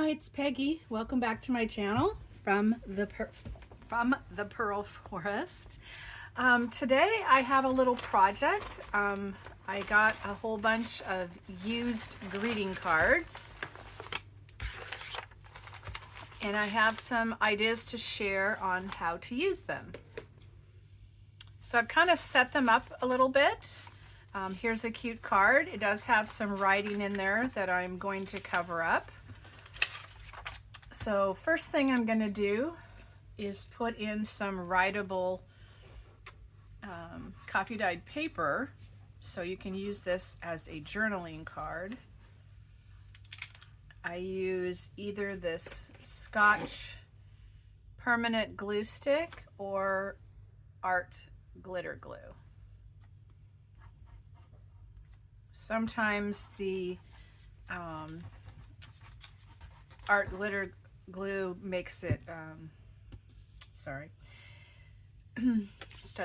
Hi, it's Peggy. Welcome back to my channel from the Pearl Forest. Today I have a little project. I got a whole bunch of used greeting cards, and I have some ideas to share on how to use them. So I've kind of set them up a little bit. Here's a cute card. It does have some writing in there that I'm going to cover up. So first thing I'm going to do is put in some writable coffee dyed paper, so you can use this as a journaling card. I use either this Scotch permanent glue stick or art glitter glue. Sometimes the art glitter glue makes it, start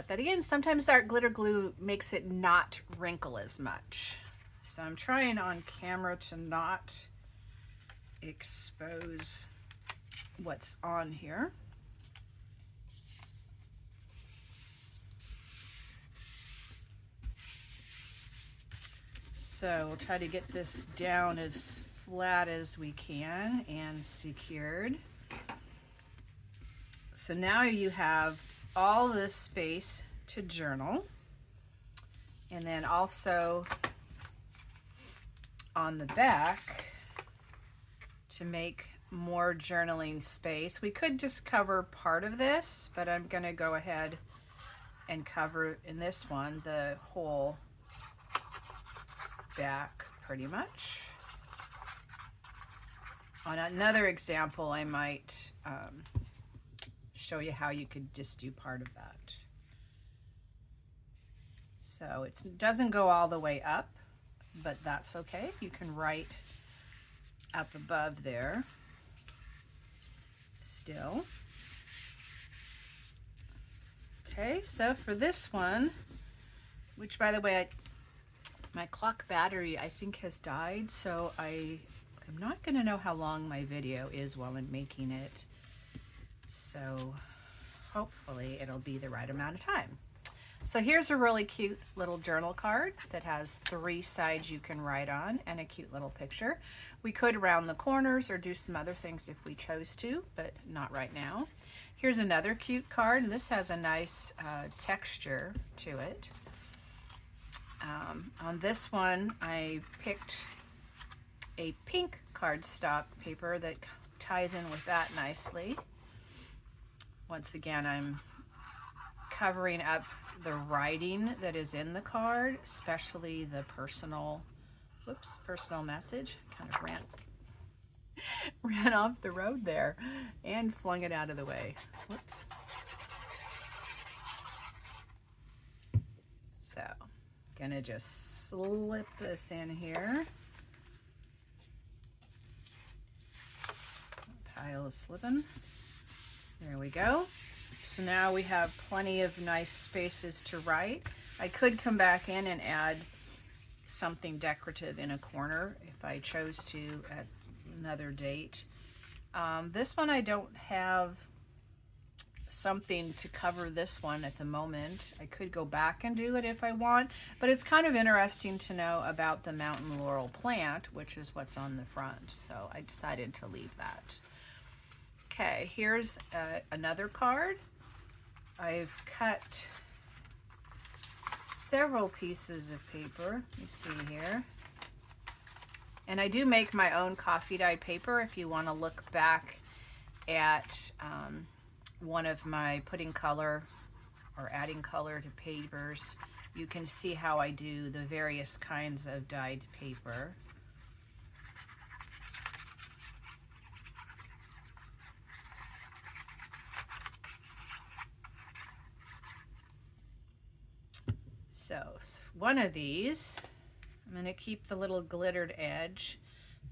that again. Sometimes the art glitter glue makes it not wrinkle as much. So I'm trying on camera to not expose what's on here. So we'll try to get this down as flat as we can and secured. So now you have all this space to journal, and then also on the back to make more journaling space. We could just cover part of this, but I'm going to go ahead and cover in this one the whole back pretty much. On another example, I might show you how you could just do part of that. So it doesn't go all the way up, but that's okay. You can write up above there still. Okay, so for this one, which by the way, my clock battery I think has died, so I'm not going to know how long my video is while I'm making it. So hopefully it'll be the right amount of time. So here's a really cute little journal card that has 3 sides you can write on and a cute little picture. We could round the corners or do some other things if we chose to, but not right now. Here's another cute card, and this has a nice texture to it. On this one, I picked a pink cardstock paper that ties in with that nicely. Once again, I'm covering up the writing that is in the card, especially the personal message. Kind of ran off the road there and flung it out of the way. Whoops. So, gonna just slip this in here. Pile is slipping. There we go. So now we have plenty of nice spaces to write. I could come back in and add something decorative in a corner if I chose to at another date. This one I don't have something to cover this one at the moment. I could go back and do it if I want, but it's kind of interesting to know about the mountain laurel plant, which is what's on the front. So I decided to leave that. Okay, here's another card. I've cut several pieces of paper. Let me see here. And I do make my own coffee dye paper. If you want to look back at one of my putting color or adding color to papers, you can see how I do the various kinds of dyed paper. So one of these, I'm going to keep the little glittered edge,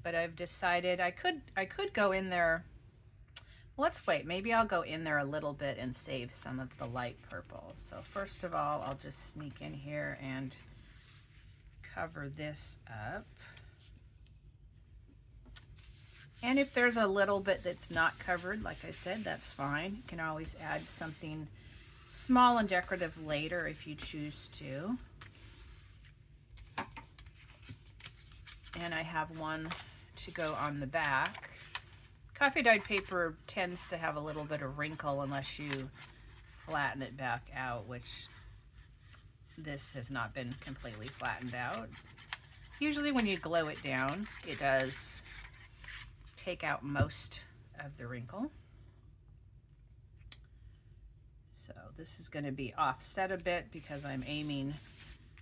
but I've decided I could go in there. Let's wait, maybe I'll go in there a little bit and save some of the light purple. So first of all, I'll just sneak in here and cover this up. And if there's a little bit that's not covered, like I said, that's fine. You can always add something small and decorative later if you choose to. And I have one to go on the back. Coffee dyed paper tends to have a little bit of wrinkle unless you flatten it back out, which this has not been completely flattened out. Usually when you glue it down, it does take out most of the wrinkle. So this is going to be offset a bit because I'm aiming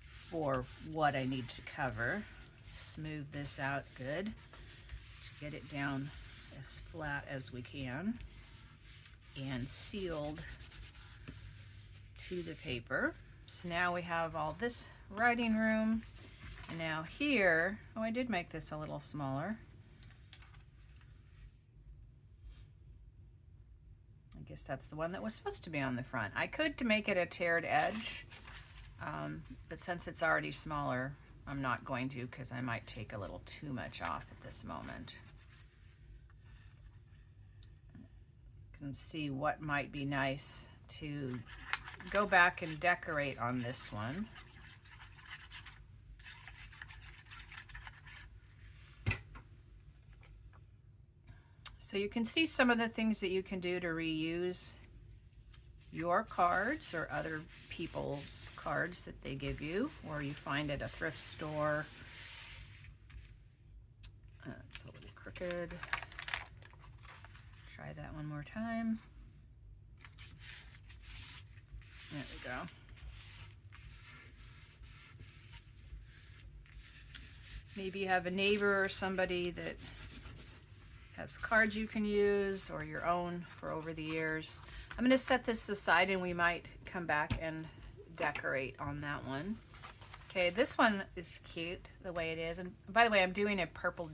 for what I need to cover. Smooth this out good to get it down as flat as we can and sealed to the paper. So now we have all this writing room. And now here, oh, I did make this a little smaller. I guess that's the one that was supposed to be on the front. I could to make it a teared edge, but since it's already smaller, I'm not going to because I might take a little too much off at this moment. You can see what might be nice to go back and decorate on this one. So you can see some of the things that you can do to reuse your cards or other people's cards that they give you or you find at a thrift store. It's a little crooked. Try that one more time. There we go. Maybe you have a neighbor or somebody that has cards you can use or your own for over the years. I'm going to set this aside and we might come back and decorate on that one. Okay, this one is cute the way it is. And by the way, I'm doing a purple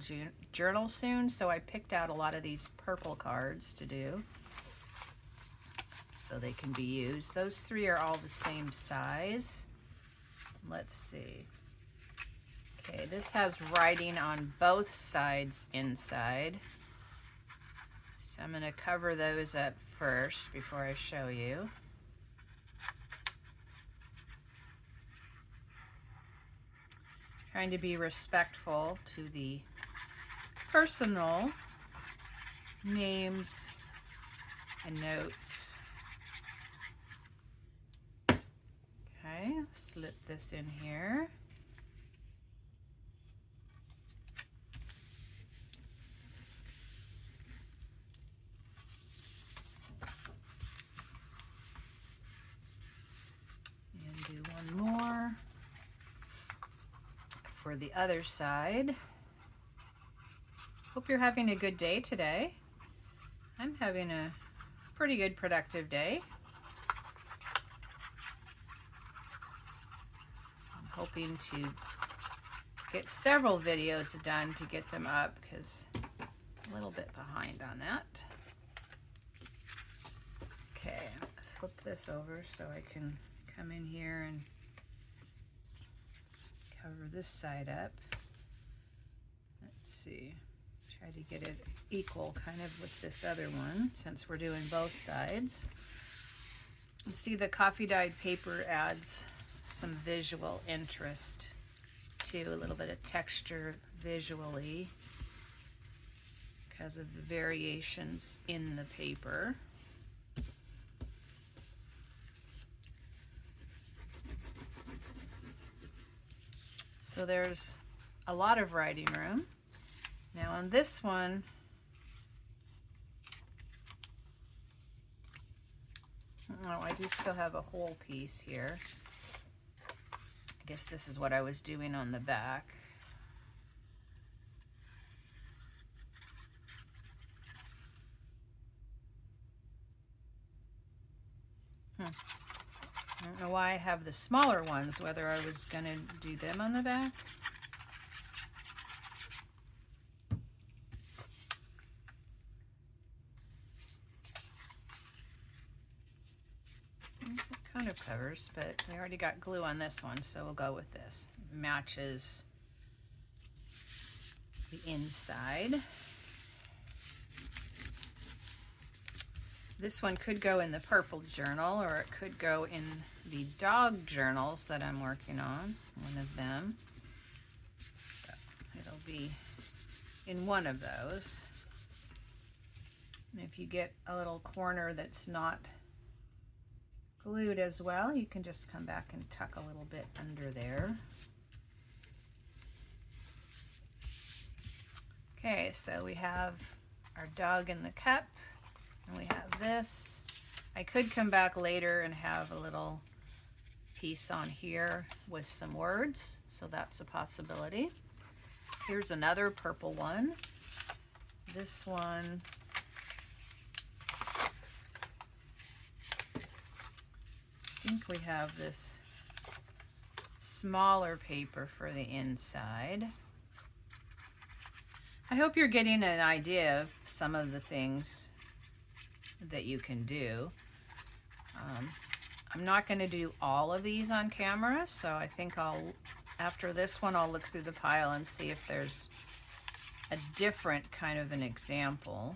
journal soon, so I picked out a lot of these purple cards to do so they can be used. Those three are all the same size. Let's see. Okay, this has writing on both sides inside. So I'm going to cover those up first before I show you. Trying to be respectful to the personal names and notes. Okay, slip this in here. More for the other side. Hope you're having a good day today. I'm having a pretty good productive day. I'm hoping to get several videos done to get them up because I'm a little bit behind on that. Okay, flip this over so I can come in here and cover this side up. Let's see, try to get it equal kind of with this other one since we're doing both sides. You see the coffee dyed paper adds some visual interest to a little bit of texture visually because of the variations in the paper. So there's a lot of writing room. Now on this one, oh, I do still have a whole piece here. I guess this is what I was doing on the back. I don't know why I have the smaller ones, whether I was going to do them on the back. It kind of covers, but we already got glue on this one, so we'll go with this. It matches the inside. This one could go in the purple journal, or it could go in the dog journals that I'm working on, one of them. So it'll be in one of those. And if you get a little corner that's not glued as well, you can just come back and tuck a little bit under there. Okay, so we have our dog in the cup, and we have this. I could come back later and have a little piece on here with some words, so that's a possibility. Here's another purple one. This one, I think we have this smaller paper for the inside. I hope you're getting an idea of some of the things that you can do. I'm not going to do all of these on camera, so I think after this one, I'll look through the pile and see if there's a different kind of an example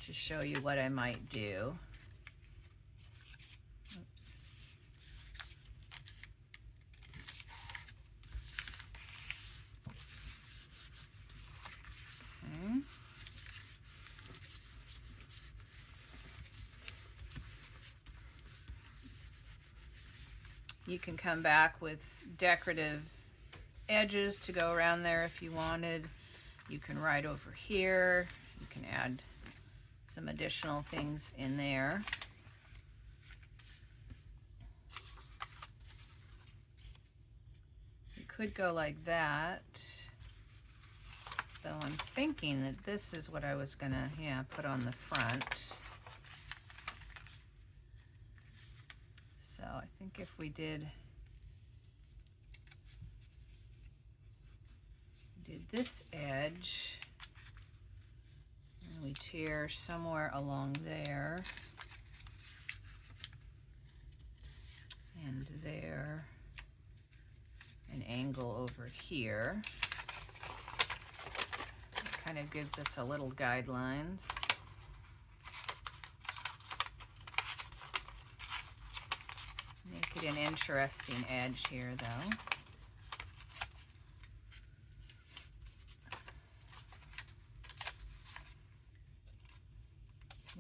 to show you what I might do. Oops. Okay. You can come back with decorative edges to go around there if you wanted. You can write over here. You can add some additional things in there. You could go like that. Though I'm thinking that this is what I was gonna, put on the front. So I think if we did this edge, and we tear somewhere along there, and there, an angle over here, it kind of gives us a little guidelines. Make it an interesting edge here, though.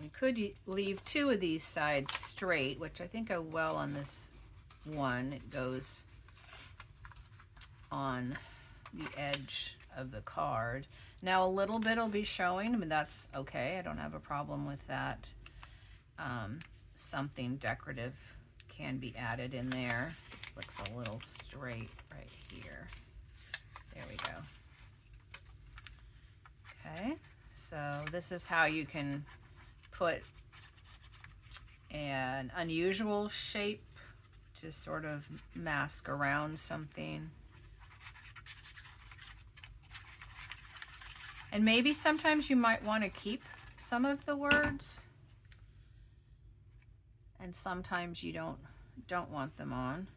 We could leave two of these sides straight, which I think go well on this one. It goes on the edge of the card. Now a little bit will be showing, but that's okay. I don't have a problem with that. Something decorative can be added in there. This looks a little straight right here. There we go. Okay, so this is how you can put an unusual shape to sort of mask around something. And maybe sometimes you might want to keep some of the words, and sometimes you don't want them on.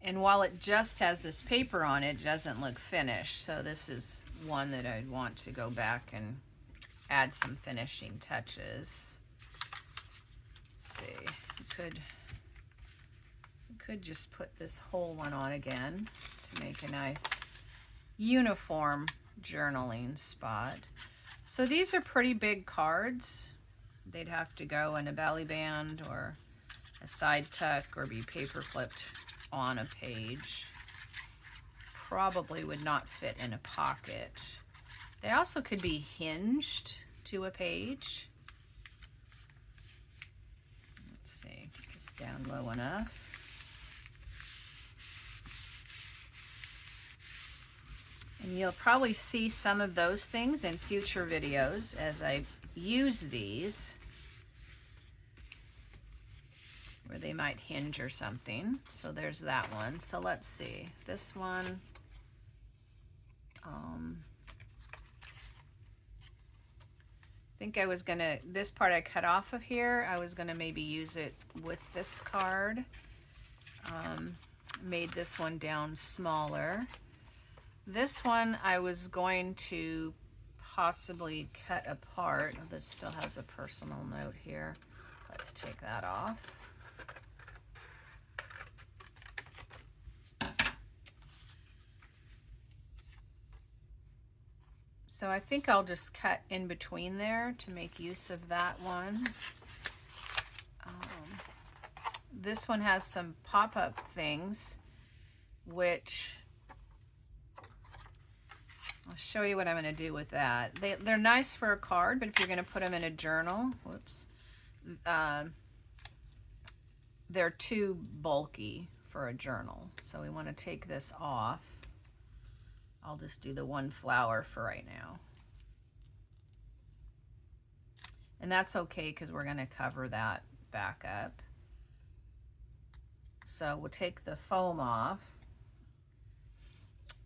And while it just has this paper on it, it doesn't look finished. So this is one that I'd want to go back and add some finishing touches. Let's see, we could just put this whole one on again to make a nice uniform journaling spot. So these are pretty big cards. They'd have to go in a belly band or a side tuck or be paper flipped on a page. Probably would not fit in a pocket. They also could be hinged to a page. Let's see, get this down low enough. And you'll probably see some of those things in future videos as I use these, where they might hinge or something. So there's that one. So let's see. This one, I think I was gonna, this part I cut off of here, I was gonna maybe use it with this card. made this one down smaller. This one I was going to possibly cut apart. This still has a personal note here. Let's take that off. So I think I'll just cut in between there to make use of that one. This one has some pop-up things, which I'll show you what I'm going to do with that. They're nice for a card, but if you're going to put them in a journal, whoops, they're too bulky for a journal. So we want to take this off. I'll just do the one flower for right now. And that's okay because we're going to cover that back up. So we'll take the foam off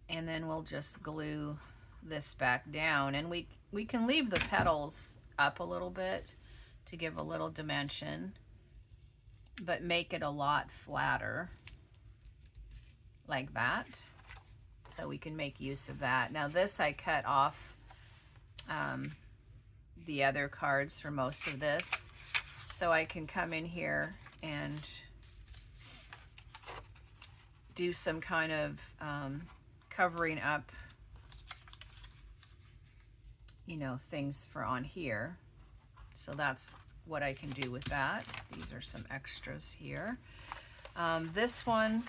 and then we'll just glue this back down. And we can leave the petals up a little bit to give a little dimension, but make it a lot flatter like that. So we can make use of that. Now this I cut off the other cards for most of this, so I can come in here and do some kind of covering up, you know, things for on here. So that's what I can do with that. These are some extras here. This one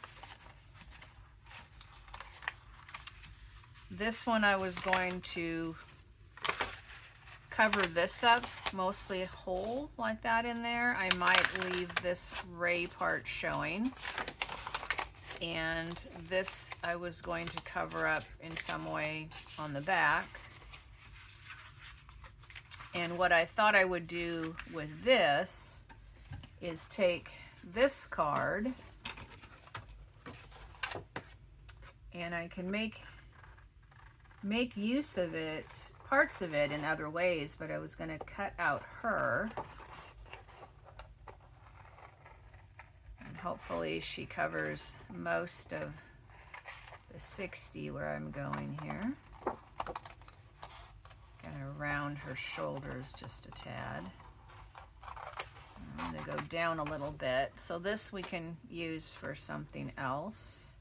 I was going to cover this up mostly whole like that in there. I might leave this ray part showing. And this I was going to cover up in some way on the back. And what I thought I would do with this is take this card and I can make use of it, parts of it in other ways, but I was going to cut out her. And hopefully she covers most of the 60 where I'm going here. Gonna round her shoulders just a tad. I'm gonna go down a little bit. So this we can use for something else.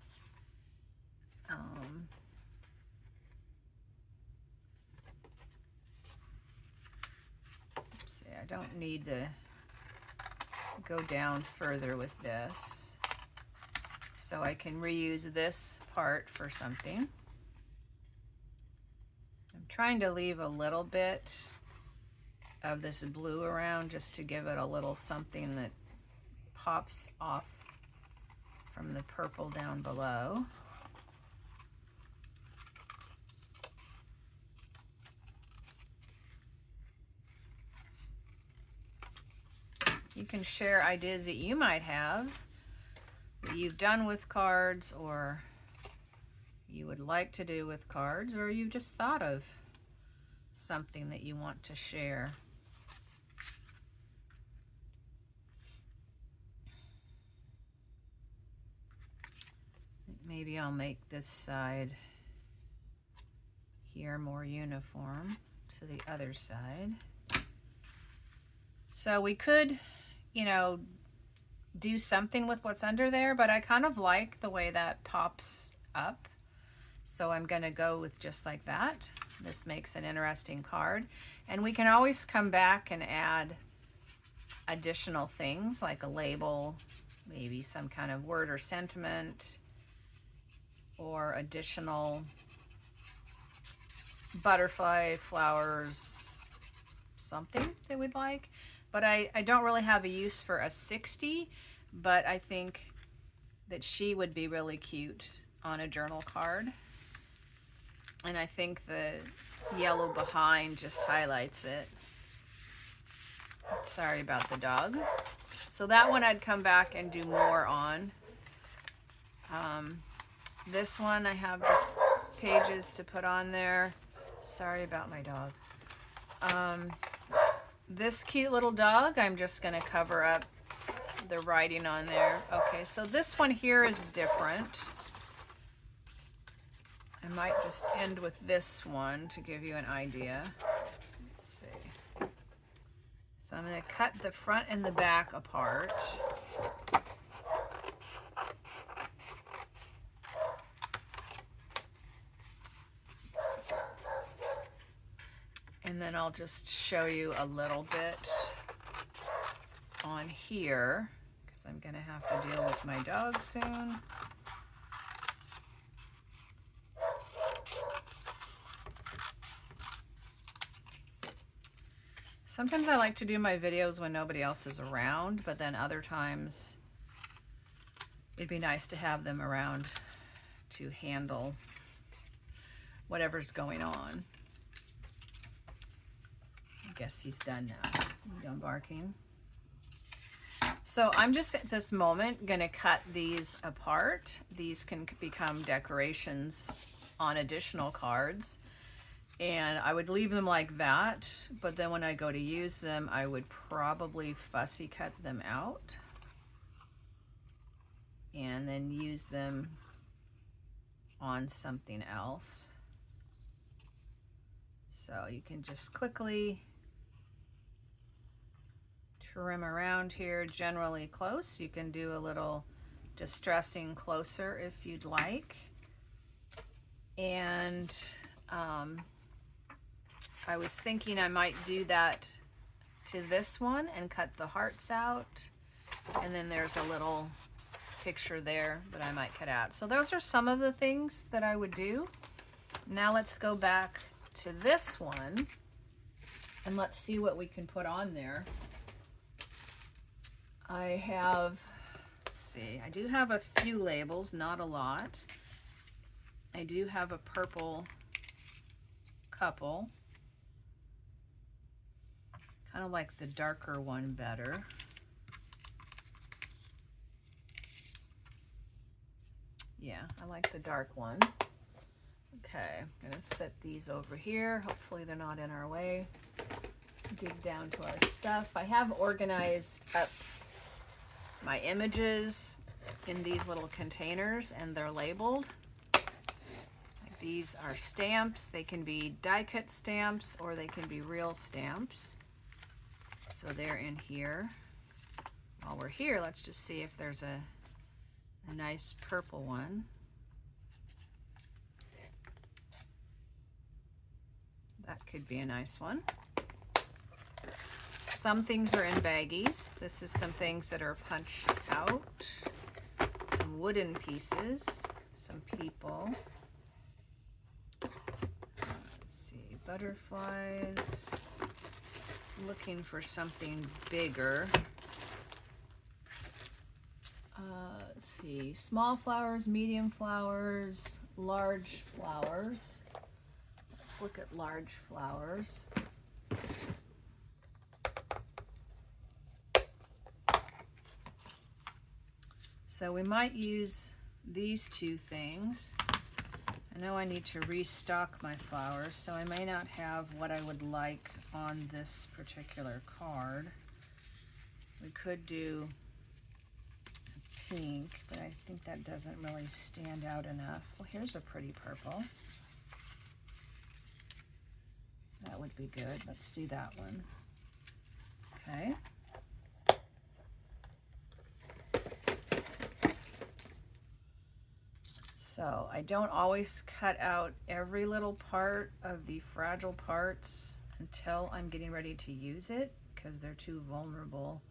See, I don't need to go down further with this. So I can reuse this part for something. I'm trying to leave a little bit of this blue around just to give it a little something that pops off from the purple down below. You can share ideas that you might have, that you've done with cards, or you would like to do with cards, or you just thought of something that you want to share. Maybe I'll make this side here more uniform to the other side. So we could, you know, do something with what's under there, but I kind of like the way that pops up. So I'm going to go with just like that. This makes an interesting card. And we can always come back and add additional things like a label, maybe some kind of word or sentiment, or additional butterfly, flowers, something that we'd like. But I don't really have a use for a 60, but I think that she would be really cute on a journal card. And I think the yellow behind just highlights it. Sorry about the dog. So that one I'd come back and do more on. This one I have just pages to put on there. Sorry about my dog. This cute little dog I'm just going to cover up the writing on there. Okay, so this one here is different. I might just end with this one to give you an idea. Let's see. So I'm going to cut the front and the back apart. And then I'll just show you a little bit on here, because I'm going to have to deal with my dog soon. Sometimes I like to do my videos when nobody else is around, but then other times it'd be nice to have them around to handle whatever's going on. I guess he's done now. You done barking? So I'm just at this moment gonna cut these apart. These can become decorations on additional cards. And I would leave them like that, but then when I go to use them, I would probably fussy cut them out and then use them on something else. So you can just quickly trim around here, generally close. You can do a little distressing closer if you'd like. And I was thinking I might do that to this one and cut the hearts out. And then there's a little picture there that I might cut out. So those are some of the things that I would do. Now let's go back to this one and let's see what we can put on there. I have, let's see, I do have a few labels, not a lot. I do have a purple couple. Kind of like the darker one better. Yeah, I like the dark one. Okay, I'm gonna set these over here. Hopefully they're not in our way. Dig down to our stuff. I have organized up my images in these little containers and they're labeled. Like these are stamps. They can be die cut stamps or they can be real stamps. So they're in here. While we're here, let's just see if there's a nice purple one. That could be a nice one. Some things are in baggies. This is some things that are punched out. Some wooden pieces. Some people. Let's see, butterflies. Looking for something bigger. Let's see, small flowers, medium flowers, large flowers. Let's look at large flowers. So we might use these two things. I know I need to restock my flowers, so I may not have what I would like on this particular card. We could do a pink, but I think that doesn't really stand out enough. Well, here's a pretty purple. That would be good. Let's do that one. Okay. So I don't always cut out every little part of the fragile parts until I'm getting ready to use it because they're too vulnerable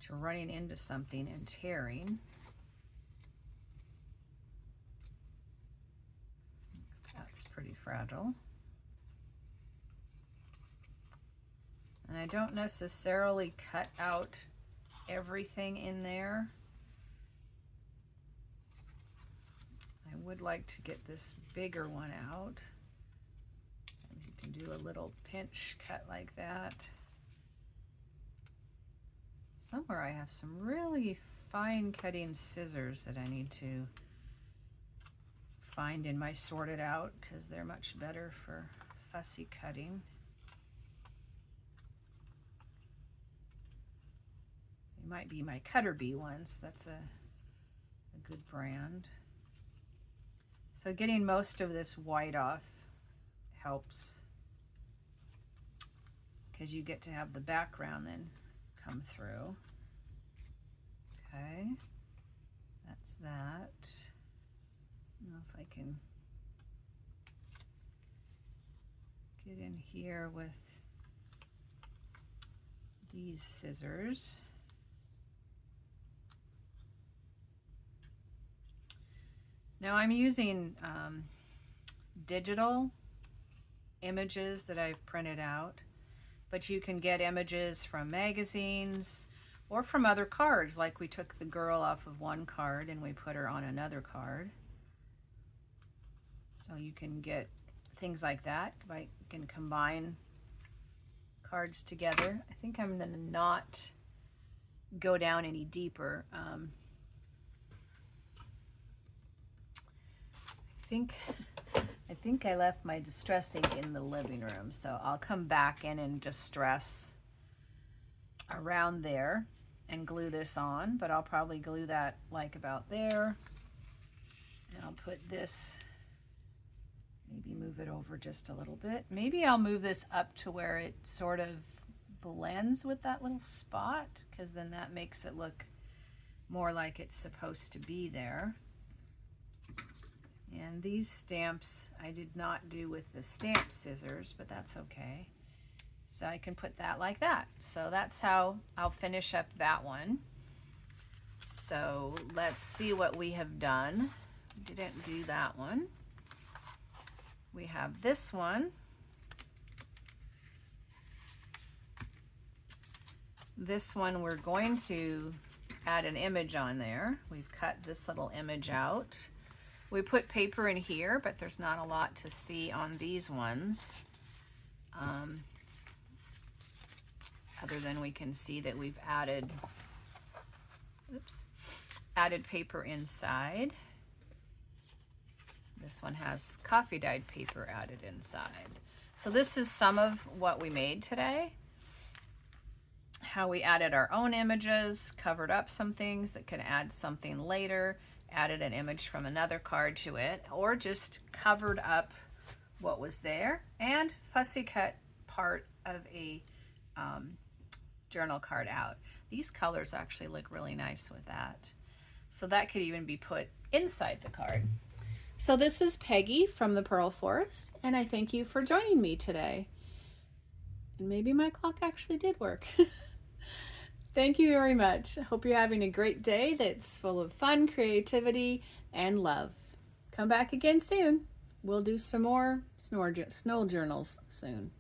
to running into something and tearing. That's pretty fragile. And I don't necessarily cut out everything in there. I would like to get this bigger one out. And you can do a little pinch cut like that. Somewhere I have some really fine cutting scissors that I need to find in my sorted out because they're much better for fussy cutting. They might be my Cutter Bee ones. That's a good brand. So getting most of this white off helps, because you get to have the background then come through. Okay, that's that. I don't know if I can get in here with these scissors. Now I'm using digital images that I've printed out, but you can get images from magazines or from other cards, like we took the girl off of one card and we put her on another card. So you can get things like that. You can combine cards together. I think I'm going to not go down any deeper. I think I left my distress ink in the living room, so I'll come back in and distress around there and glue this on, but I'll probably glue that like about there. And I'll put this, maybe move it over just a little bit. Maybe I'll move this up to where it sort of blends with that little spot, because then that makes it look more like it's supposed to be there. And these stamps I did not do with the stamp scissors, but that's okay. So I can put that like that. So that's how I'll finish up that one. So let's see what we have done. Didn't do that one. We have this one. This one we're going to add an image on there. We've cut this little image out. We put paper in here, but there's not a lot to see on these ones. Other than we can see that we've added, added paper inside. This one has coffee dyed paper added inside. So this is some of what we made today. How we added our own images, covered up some things that could add something later, added an image from another card to it, or just covered up what was there, and fussy cut part of a journal card out. These colors actually look really nice with that. So that could even be put inside the card. So this is Peggy from the Pearl Forest, and I thank you for joining me today. And maybe my clock actually did work. Thank you very much. I hope you're having a great day that's full of fun, creativity, and love. Come back again soon. We'll do some more snow journals soon.